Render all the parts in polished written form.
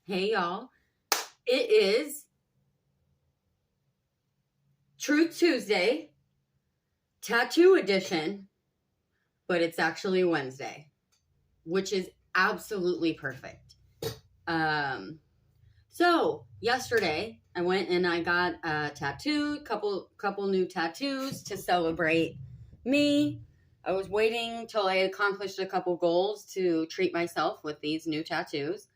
Hey y'all, it is Truth Tuesday, Tattoo Edition, but it's actually Wednesday, which is absolutely perfect. So yesterday I went and I got a tattoo, couple new tattoos to celebrate me. I was waiting till I accomplished a couple goals to treat myself with these new tattoos.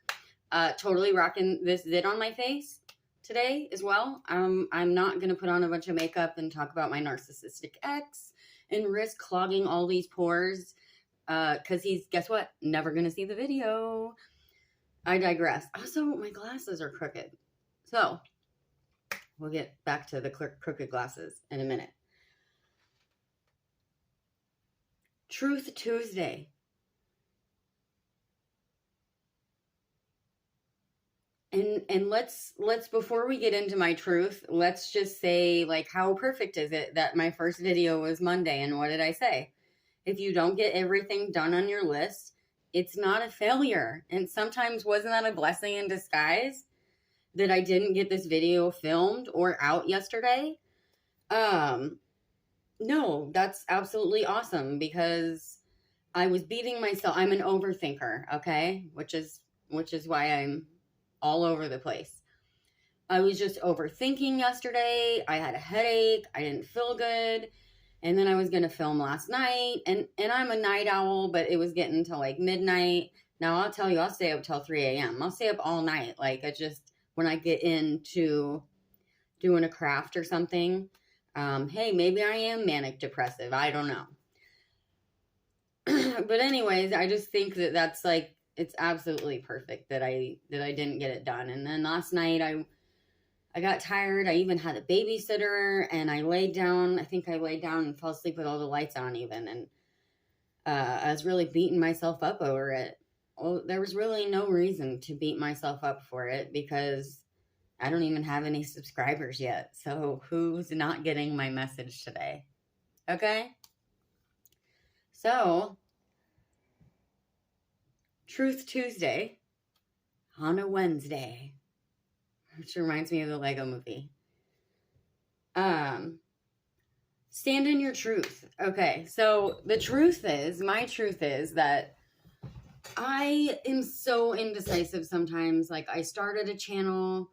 Totally rocking this zit on my face today as well. I'm not going to put on a bunch of makeup and talk about my narcissistic ex and risk clogging all these pores because he's, guess what, never going to see the video. I digress. Also, my glasses are crooked. So, we'll get back to the crooked glasses in a minute. Truth Tuesday. And let's before we get into my truth, let's just say, like, how perfect is it that my first video was Monday? And what did I say? If you don't get everything done on your list, it's not a failure. And sometimes wasn't that a blessing in disguise that I didn't get this video filmed or out yesterday? No, that's absolutely awesome because I was beating myself. I'm an overthinker, okay? Which is why I'm all over the place. I was just overthinking yesterday. I had a headache. I didn't feel good. And then I was going to film last night. And I'm a night owl, but it was getting to like midnight. Now I'll tell you, I'll stay up till 3 a.m. I'll stay up all night. Like, I just, when I get into doing a craft or something, hey, maybe I am manic depressive. I don't know. But anyways, I just think that that's like, it's absolutely perfect that I didn't get it done. And then last night I got tired. I even had a babysitter and I laid down. I think I laid down and fell asleep with all the lights on even. And I was really beating myself up over it. Well, there was really no reason to beat myself up for it because I don't even have any subscribers yet. So who's not getting my message today? Okay? So, Truth Tuesday on a Wednesday, which reminds me of the Lego movie. Stand in your truth. Okay, so my truth is that I am so indecisive sometimes. Like, I started a channel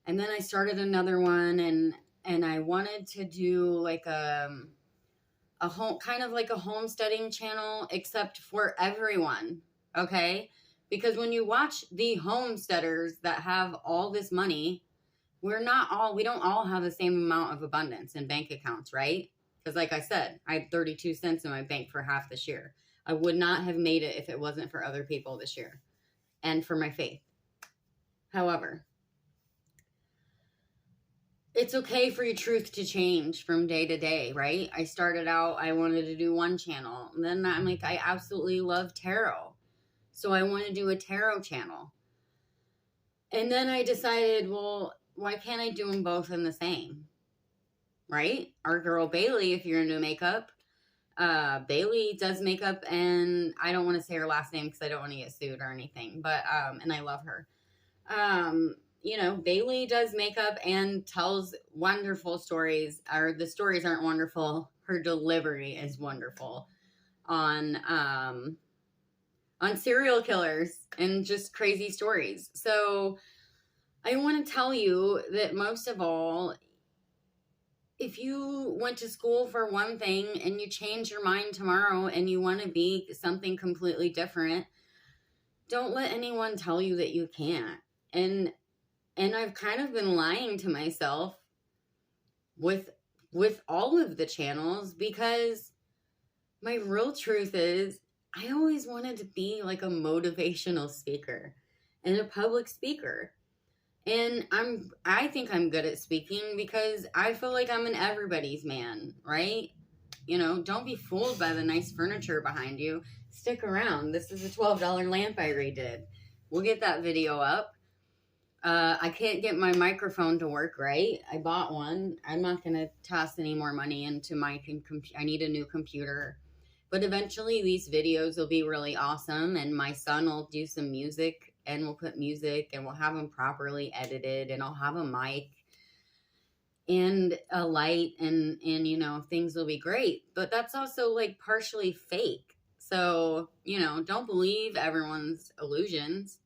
and then I started another one and I wanted to do like a home, kind of like a homesteading channel, except for everyone. Okay? Because when you watch the homesteaders that have all this money, we don't all have the same amount of abundance in bank accounts, right? Because like I said, I had 32 cents in my bank for half this year. I would not have made it if it wasn't for other people this year and for my faith. However, it's okay for your truth to change from day to day, right? I started out, I wanted to do one channel. And then I'm like, I absolutely love tarot. So I want to do a tarot channel. And then I decided, well, why can't I do them both in the same? Right? Our girl Bailey, if you're into makeup, Bailey does makeup, and I don't want to say her last name because I don't want to get sued or anything, but and I love her. Bailey does makeup and tells wonderful stories, or the stories aren't wonderful. Her delivery is wonderful on serial killers and just crazy stories. So I want to tell you that most of all, if you went to school for one thing and you change your mind tomorrow and you want to be something completely different, don't let anyone tell you that you can't. And I've kind of been lying to myself with all of the channels because my real truth is I always wanted to be like a motivational speaker and a public speaker. And I think I'm good at speaking because I feel like I'm an everybody's man, right? Don't be fooled by the nice furniture behind you. Stick around. This is a $12 lamp I redid. We'll get that video up. I can't get my microphone to work right. I bought one. I'm not going to toss any more money into my computer. I need a new computer. But eventually these videos will be really awesome, and my son will do some music and we'll put music and we'll have them properly edited, and I'll have a mic and a light, and you know, things will be great. But that's also like partially fake. So, you know, don't believe everyone's illusions.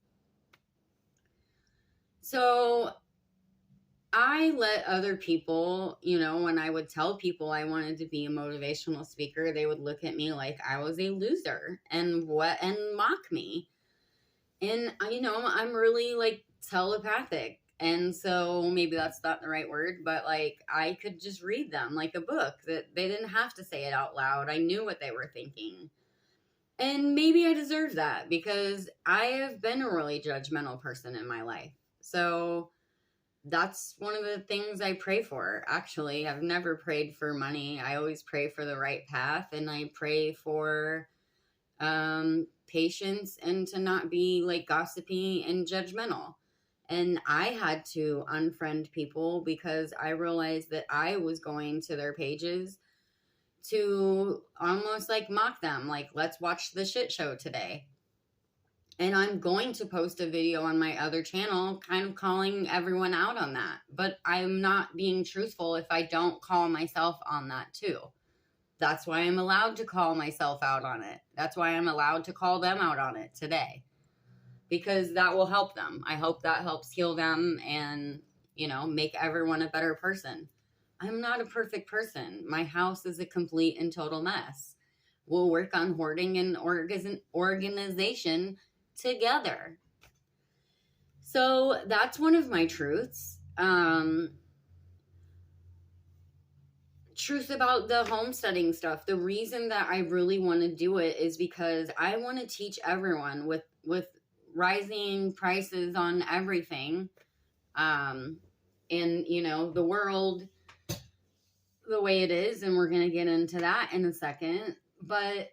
So I let other people, you know, when I would tell people I wanted to be a motivational speaker, they would look at me like I was a loser and mock me. And you know, I'm really like telepathic. And so maybe that's not the right word, but like I could just read them like a book, that they didn't have to say it out loud. I knew what they were thinking. And maybe I deserve that because I have been a really judgmental person in my life. So that's one of the things I pray for. Actually, I've never prayed for money. I always pray for the right path, and I pray for patience and to not be like gossipy and judgmental. And I had to unfriend people because I realized that I was going to their pages to almost like mock them, like, let's watch the shit show today. And I'm going to post a video on my other channel kind of calling everyone out on that. But I'm not being truthful if I don't call myself on that too. That's why I'm allowed to call myself out on it. That's why I'm allowed to call them out on it today. Because that will help them. I hope that helps heal them and, you know, make everyone a better person. I'm not a perfect person. My house is a complete and total mess. We'll work on hoarding and organization together. So that's one of my truths. Truth about the homesteading stuff. The reason that I really want to do it is because I want to teach everyone with rising prices on everything, and you know, the world the way it is, and we're going to get into that in a second. But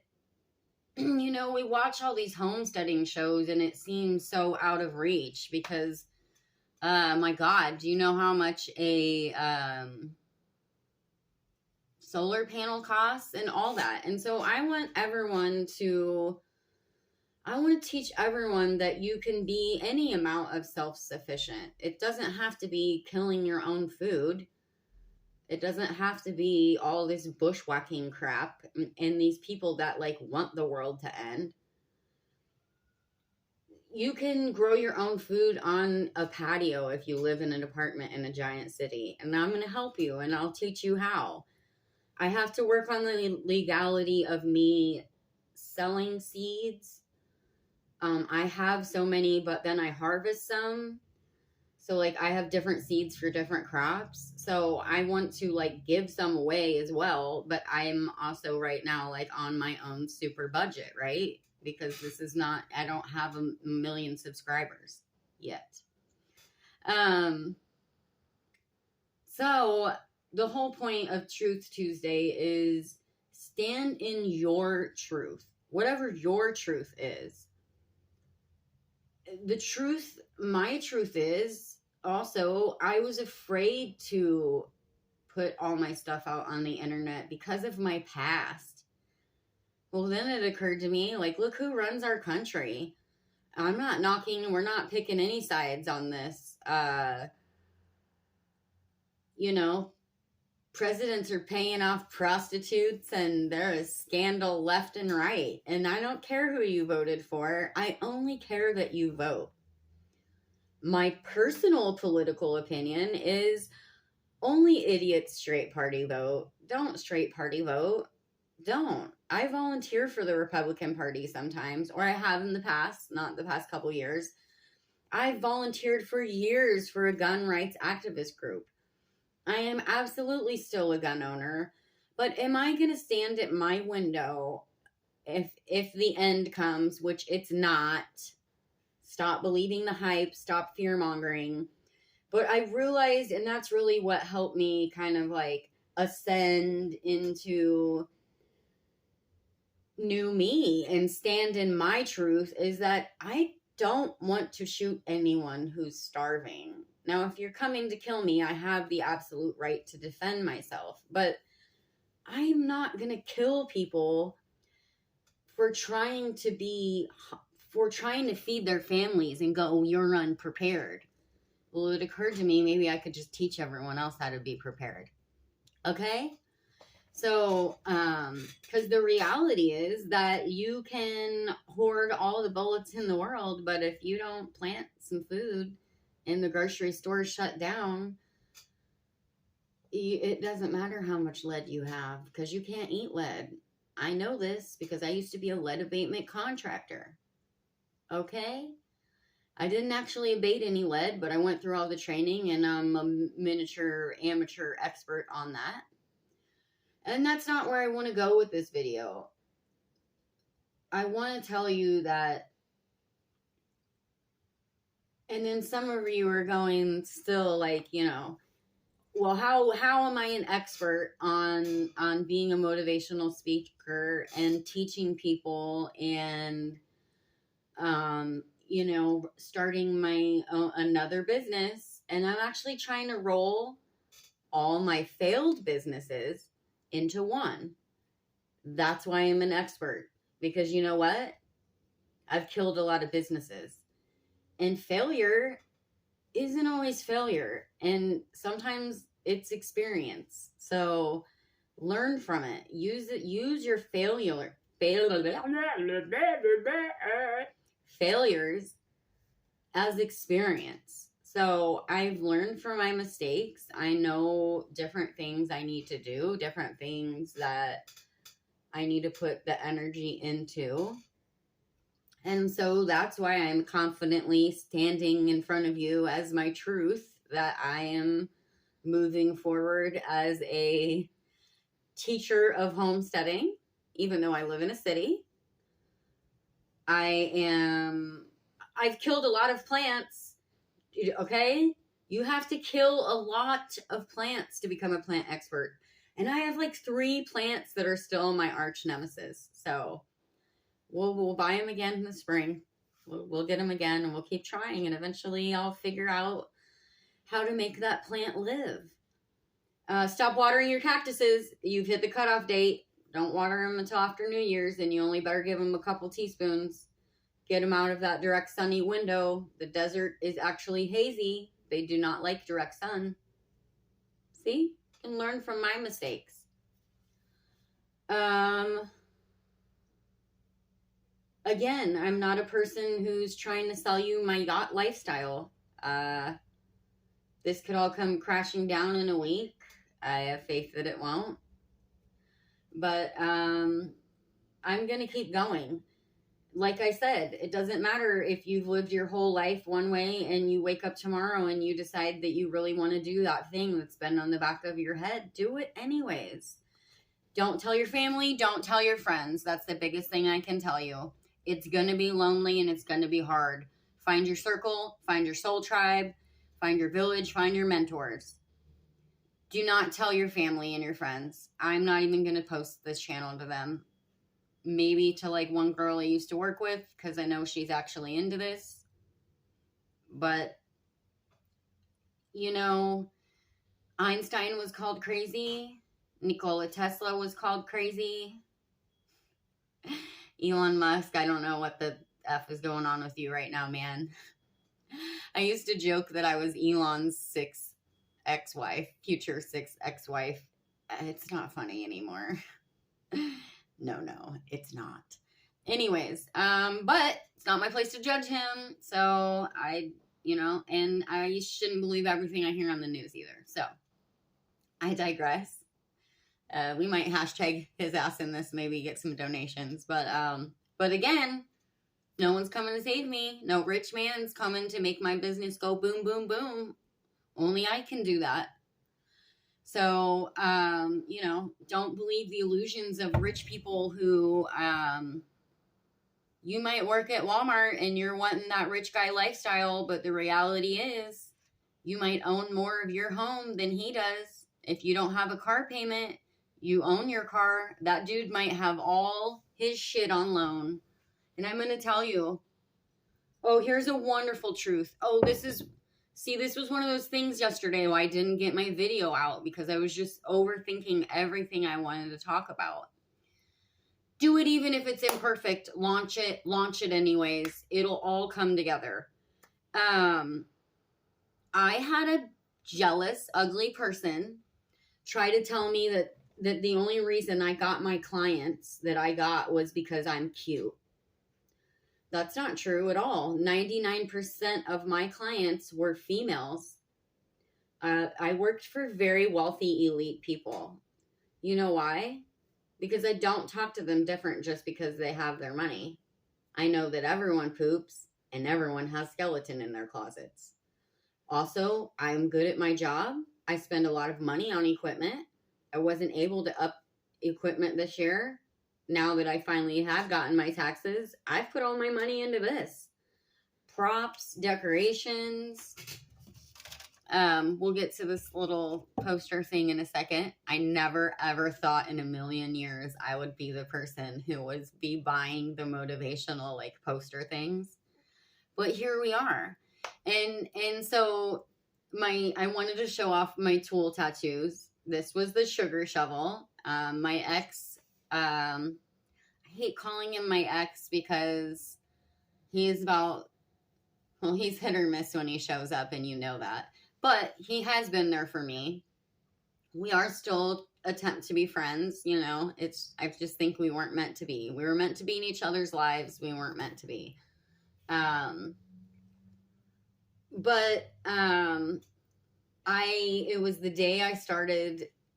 you know, we watch all these homesteading shows and it seems so out of reach because my God, do you know how much a solar panel costs and all that? And so I want to teach everyone that you can be any amount of self-sufficient. It doesn't have to be killing your own food. It doesn't have to be all this bushwhacking crap and these people that like want the world to end. You can grow your own food on a patio if you live in an apartment in a giant city. And I'm going to help you and I'll teach you how. I have to work on the legality of me selling seeds. I have so many, but then I harvest some. So like I have different seeds for different crops. So I want to like give some away as well. But I'm also right now like on my own super budget, right? Because this is not, I don't have a million subscribers yet. So the whole point of Truth Tuesday is stand in your truth, whatever your truth is. The truth, my truth is also, I was afraid to put all my stuff out on the internet because of my past. Well, then it occurred to me, like, look who runs our country. I'm not knocking, we're not picking any sides on this. You know, presidents are paying off prostitutes and there is scandal left and right. And I don't care who you voted for. I only care that you vote. My personal political opinion is only idiots straight party vote. Don't straight party vote. Don't. I volunteer for the Republican Party sometimes, or I have in the past, not the past couple years. I've volunteered for years for a gun rights activist group. I am absolutely still a gun owner, but am I going to stand at my window if the end comes, which it's not? Stop believing the hype, stop fear-mongering. But I realized, and that's really what helped me kind of like ascend into new me and stand in my truth, is that I don't want to shoot anyone who's starving. Now, if you're coming to kill me, I have the absolute right to defend myself, but I'm not going to kill people for trying to be for trying to feed their families and go, you're unprepared. Well, it occurred to me, maybe I could just teach everyone else how to be prepared. Okay? So, because the reality is that you can hoard all the bullets in the world, but if you don't plant some food and the grocery store is shut down, it doesn't matter how much lead you have because you can't eat lead. I know this because I used to be a lead abatement contractor. Okay? I didn't actually abate any lead, but I went through all the training and I'm a miniature amateur expert on that. And that's not where I want to go with this video. I want to tell you that, and then some of you are going still like, you know, well, how am I an expert on being a motivational speaker and teaching people and, you know, starting my another business? And I'm actually trying to roll all my failed businesses into one. That's why I'm an expert, because you know what? I've killed a lot of businesses, and failure isn't always failure, and sometimes it's experience. So learn from it. Use your failures as experience. So I've learned from my mistakes. I know different things I need to do, different things that I need to put the energy into. And so that's why I'm confidently standing in front of you as my truth, that I am moving forward as a teacher of homesteading, even though I live in a city. I've killed a lot of plants. Okay? You have to kill a lot of plants to become a plant expert. And I have like 3 plants that are still my arch nemesis. So we'll buy them again in the spring. We'll get them again and we'll keep trying. And eventually I'll figure out how to make that plant live. Stop watering your cactuses. You've hit the cutoff date. Don't water them until after New Year's, and you only better give them a couple teaspoons. Get them out of that direct sunny window. The desert is actually hazy. They do not like direct sun. See? You can learn from my mistakes. Again, I'm not a person who's trying to sell you my yacht lifestyle. This could all come crashing down in a week. I have faith that it won't. But I'm going to keep going. Like I said, it doesn't matter if you've lived your whole life one way and you wake up tomorrow and you decide that you really want to do that thing that's been on the back of your head. Do it anyways. Don't tell your family. Don't tell your friends. That's the biggest thing I can tell you. It's going to be lonely and it's going to be hard. Find your circle. Find your soul tribe. Find your village. Find your mentors. Do not tell your family and your friends. I'm not even going to post this channel to them. Maybe to like one girl I used to work with, because I know she's actually into this. But, you know, Einstein was called crazy. Nikola Tesla was called crazy. Elon Musk, I don't know what the F is going on with you right now, man. I used to joke that I was Elon's 6th ex-wife, future 6th ex-wife. It's not funny anymore. No, it's not. Anyways, but it's not my place to judge him. So and I shouldn't believe everything I hear on the news either. So I digress. We might hashtag his ass in this, maybe get some donations. But again, no one's coming to save me. No rich man's coming to make my business go boom, boom, boom. Only I can do that. So, don't believe the illusions of rich people who, you might work at Walmart and you're wanting that rich guy lifestyle, but the reality is you might own more of your home than he does. If you don't have a car payment, you own your car. That dude might have all his shit on loan. And I'm going to tell you, here's a wonderful truth. This was one of those things yesterday why I didn't get my video out because I was just overthinking everything I wanted to talk about. Do it even if it's imperfect. Launch it anyways. It'll all come together. I had a jealous, ugly person try to tell me that the only reason I got my clients that I got was because I'm cute. That's not true at all. 99% of my clients were females. I worked for very wealthy, elite people. You know why? Because I don't talk to them different just because they have their money. I know that everyone poops and everyone has skeleton in their closets. Also, I'm good at my job. I spend a lot of money on equipment. I wasn't able to up equipment this year. Now that I finally have gotten my taxes, I've put all my money into this. Props, decorations. We'll get to this little poster thing in a second. I never ever thought in a million years I would be the person who would be buying the motivational like poster things. But here we are. And so I wanted to show off my tool tattoos. This was the sugar shovel. My ex, I hate calling him my ex because he's hit or miss when he shows up, and you know that. But he has been there for me. We are still attempt to be friends, you know. I just think we weren't meant to be. We were meant to be in each other's lives. We weren't meant to be. It was the day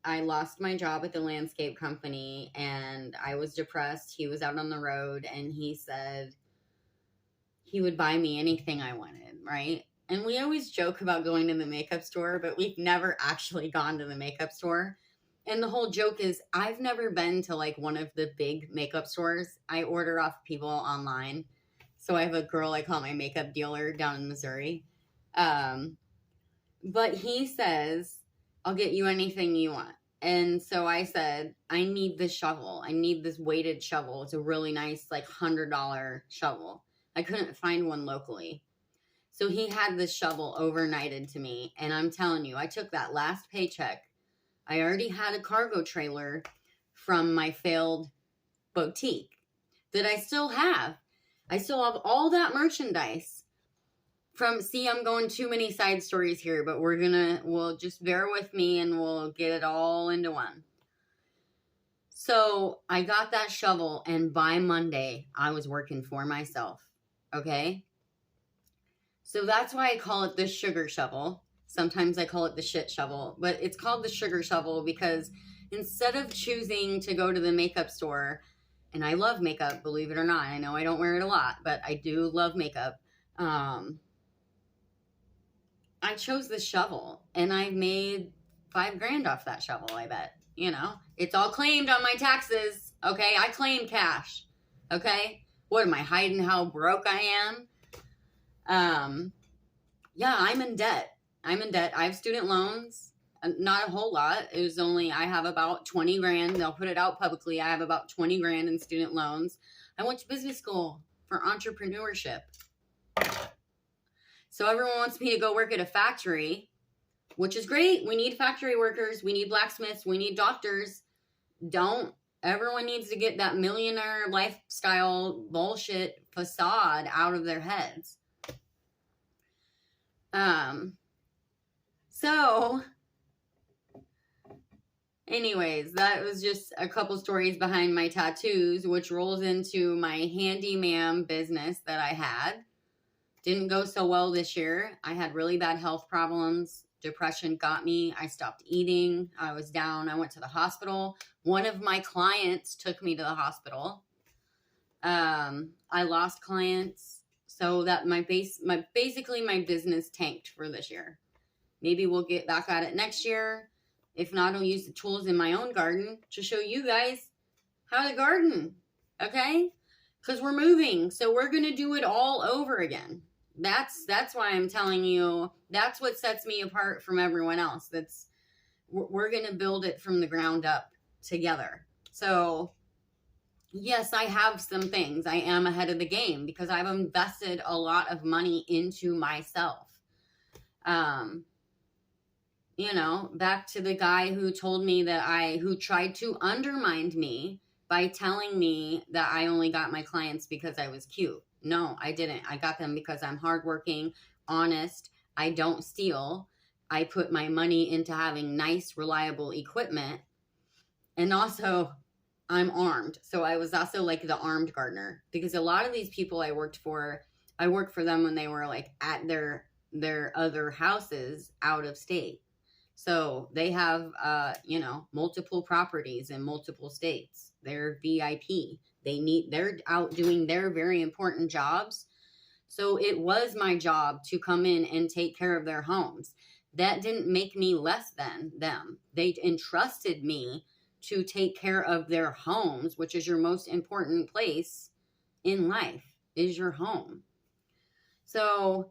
I lost my job at the landscape company, and I was depressed. He was out on the road, and he said he would buy me anything I wanted, right? And we always joke about going to the makeup store, but we've never actually gone to the makeup store. And the whole joke is I've never been to like one of the big makeup stores. I order off people online. So I have a girl I call my makeup dealer down in Missouri. But he says, I'll get you anything you want. And so I said, I need this shovel. I need this weighted shovel. It's a really nice, like $100 shovel. I couldn't find one locally. So he had this shovel overnighted to me. And I'm telling you, I took that last paycheck. I already had a cargo trailer from my failed boutique that I still have. I still have all that merchandise I'm going too many side stories here, but we'll just bear with me and we'll get it all into one. So I got that shovel, and by Monday, I was working for myself. Okay? So that's why I call it the sugar shovel. Sometimes I call it the shit shovel, but it's called the sugar shovel because instead of choosing to go to the makeup store, and I love makeup, believe it or not. I know I don't wear it a lot, but I do love makeup. I chose this shovel, and I made $5,000 off that shovel, I bet. You know, it's all claimed on my taxes, okay? I claim cash, okay? What, am I hiding how broke I am? Yeah, I'm in debt. I have student loans, not a whole lot. I have about 20 grand. They'll put it out publicly. I have about 20 grand in student loans. I went to business school for entrepreneurship. So everyone wants me to go work at a factory, which is great. We need factory workers. We need blacksmiths. We need doctors. Everyone needs to get that millionaire lifestyle bullshit facade out of their heads. So anyways, that was just a couple stories behind my tattoos, which rolls into my handyman business that I had. Didn't go so well this year. I had really bad health problems. Depression got me. I stopped eating. I was down. I went to the hospital. One of my clients took me to the hospital. I lost clients. So that basically my business tanked for this year. Maybe we'll get back at it next year. If not, I'll use the tools in my own garden to show you guys how to garden. Okay? Because we're moving. So we're going to do it all over again. That's why I'm telling you, that's what sets me apart from everyone else. We're going to build it from the ground up together. So yes, I have some things. I am ahead of the game because I've invested a lot of money into myself. Back to the guy who told me who tried to undermine me by telling me that I only got my clients because I was cute. No, I didn't. I got them because I'm hardworking, honest. I don't steal. I put my money into having nice, reliable equipment. And also, I'm armed. So I was also like the armed gardener, because a lot of these people I worked for them when they were like at their other houses out of state. So they have, multiple properties in multiple states. They're VIP. They're out doing their very important jobs. So it was my job to come in and take care of their homes. That didn't make me less than them. They entrusted me to take care of their homes, which is your most important place in life, is your home. So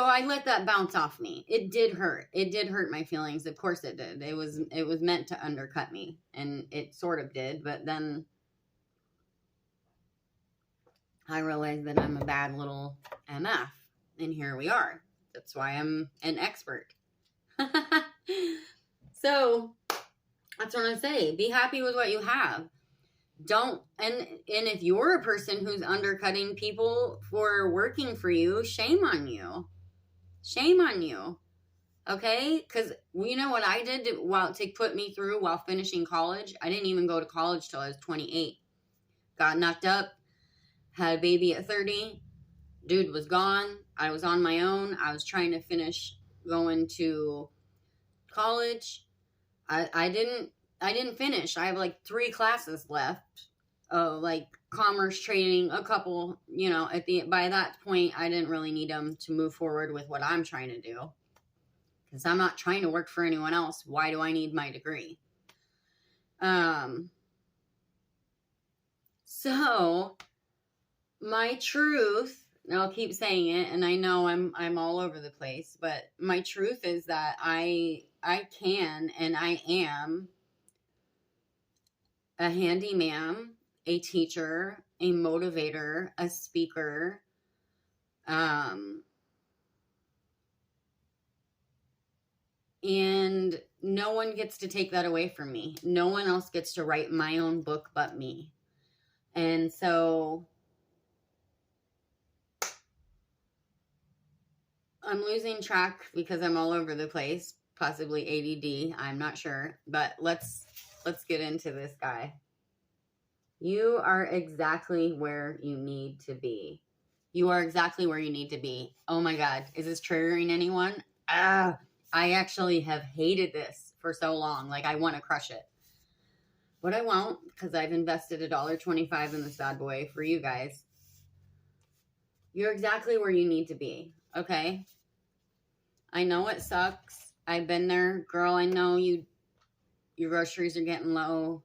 I let that bounce off me. It did hurt. It did hurt my feelings. Of course it did. It was meant to undercut me, and it sort of did, but then I realized that I'm a bad little MF, and here we are. That's why I'm an expert. So that's what I say. Be happy with what you have. Don't, and if you're a person who's undercutting people for working for you, shame on you. Shame on you. Okay? Because you know what I did to put me through while finishing college? I didn't even go to college till I was 28. Got knocked up, had a baby at 30. Dude was gone. I was on my own. I was trying to finish going to college. I didn't finish. I have like 3 classes left. Like commerce, trading, a couple, by that point, I didn't really need them to move forward with what I'm trying to do. Because I'm not trying to work for anyone else. Why do I need my degree? So my truth, and I'll keep saying it, and I know I'm all over the place, but my truth is that I can and I am a handyman, a teacher, a motivator, a speaker, and no one gets to take that away from me. No one else gets to write my own book but me. And so I'm losing track because I'm all over the place, possibly ADD, I'm not sure, but let's get into this guy. You are exactly where you need to be. You are exactly where you need to be. Oh my God, is this triggering anyone? I actually have hated this for so long. Like, I want to crush it. But I won't, because I've invested $1.25 in this bad boy for you guys. You're exactly where you need to be, okay? I know it sucks. I've been there. Girl, I know your groceries are getting low.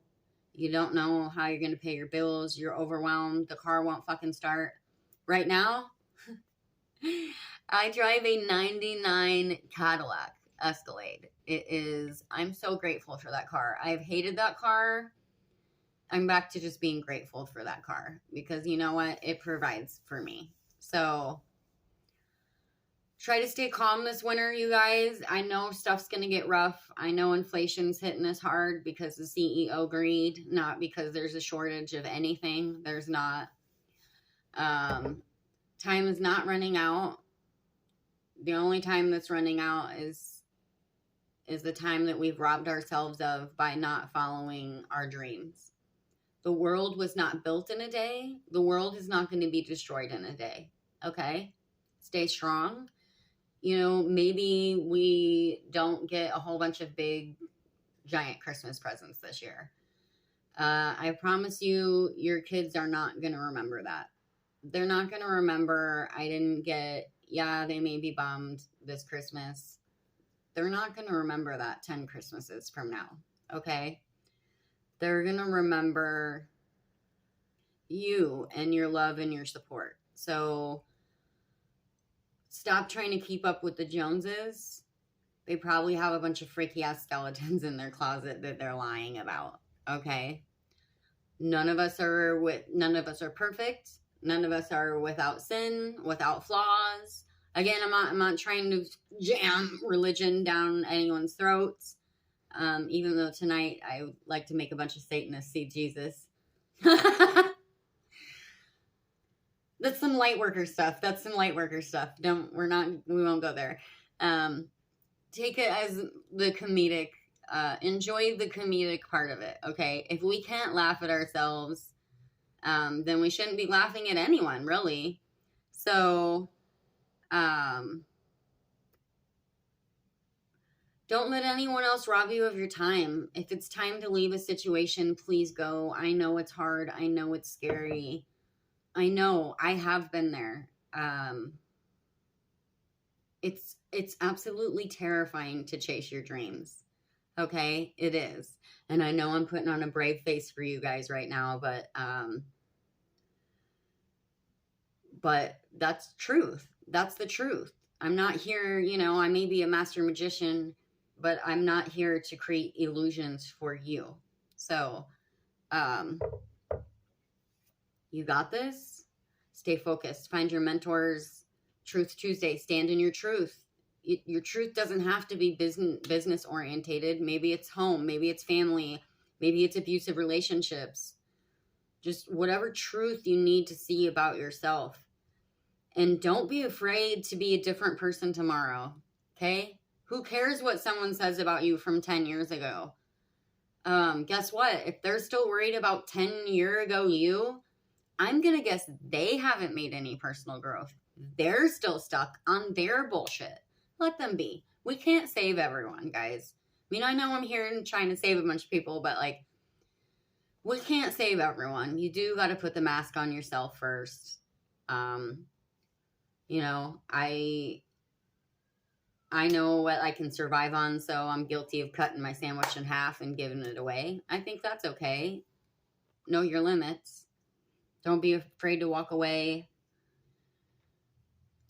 You don't know how you're going to pay your bills. You're overwhelmed. The car won't fucking start. Right now, I drive a 99 Cadillac Escalade. I'm so grateful for that car. I've hated that car. I'm back to just being grateful for that car because you know what? It provides for me. So try to stay calm this winter, you guys. I know stuff's going to get rough. I know inflation's hitting us hard because of CEO greed, not because there's a shortage of anything. There's not. Time is not running out. The only time that's running out is the time that we've robbed ourselves of by not following our dreams. The world was not built in a day. The world is not going to be destroyed in a day. Okay? Stay strong. Maybe we don't get a whole bunch of big, giant Christmas presents this year. I promise you, your kids are not going to remember that. They're not going to remember, I didn't get, they may be bummed this Christmas. They're not going to remember that 10 Christmases from now, okay? They're going to remember you and your love and your support. So stop trying to keep up with the Joneses. They probably have a bunch of freaky ass skeletons in their closet that they're lying about. Okay. None of us are perfect. None of us are without sin, without flaws. Again, I'm not trying to jam religion down anyone's throats. even though tonight I would like to make a bunch of Satanists see Jesus. That's some light worker stuff. We won't go there. Take it as the comedic, enjoy the comedic part of it, okay? If we can't laugh at ourselves, then we shouldn't be laughing at anyone, really. So, don't let anyone else rob you of your time. If it's time to leave a situation, please go. I know it's hard. I know it's scary. I know. I have been there. It's absolutely terrifying to chase your dreams. Okay? It is. And I know I'm putting on a brave face for you guys right now, but that's truth. That's the truth. I'm not here, I may be a master magician, but I'm not here to create illusions for you. So, you got this. Stay focused. Find your mentors. Truth Tuesday. Stand in your truth. Your truth doesn't have to be business orientated. Maybe it's home. Maybe it's family. Maybe it's abusive relationships. Just whatever truth you need to see about yourself. And don't be afraid to be a different person tomorrow. Okay? Who cares what someone says about you from 10 years ago? Guess what? If they're still worried about 10-year ago you, I'm going to guess they haven't made any personal growth. They're still stuck on their bullshit. Let them be. We can't save everyone, guys. I mean, I know I'm here and trying to save a bunch of people, but we can't save everyone. You do got to put the mask on yourself first. I know what I can survive on, so I'm guilty of cutting my sandwich in half and giving it away. I think that's okay. Know your limits. Don't be afraid to walk away.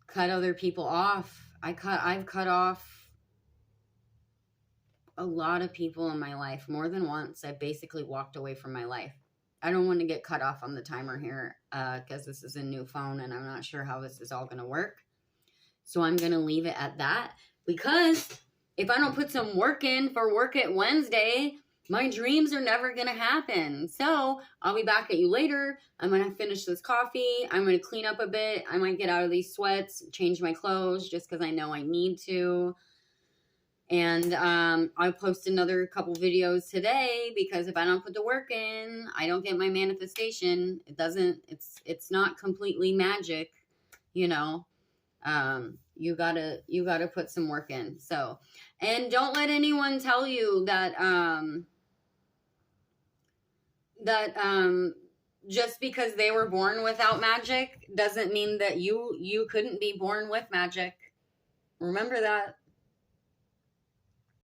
Cut other people off. I've cut off a lot of people in my life. More than once, I basically walked away from my life. I don't want to get cut off on the timer here because this is a new phone and I'm not sure how this is all going to work. So I'm going to leave it at that because if I don't put some work in for Work It Wednesday, my dreams are never going to happen. So I'll be back at you later. I'm going to finish this coffee. I'm going to clean up a bit. I might get out of these sweats, change my clothes just because I know I need to. And I'll post another couple videos today because if I don't put the work in, I don't get my manifestation. It's not completely magic, you gotta put some work in. So, and don't let anyone tell you that just because they were born without magic doesn't mean that you couldn't be born with magic. Remember that.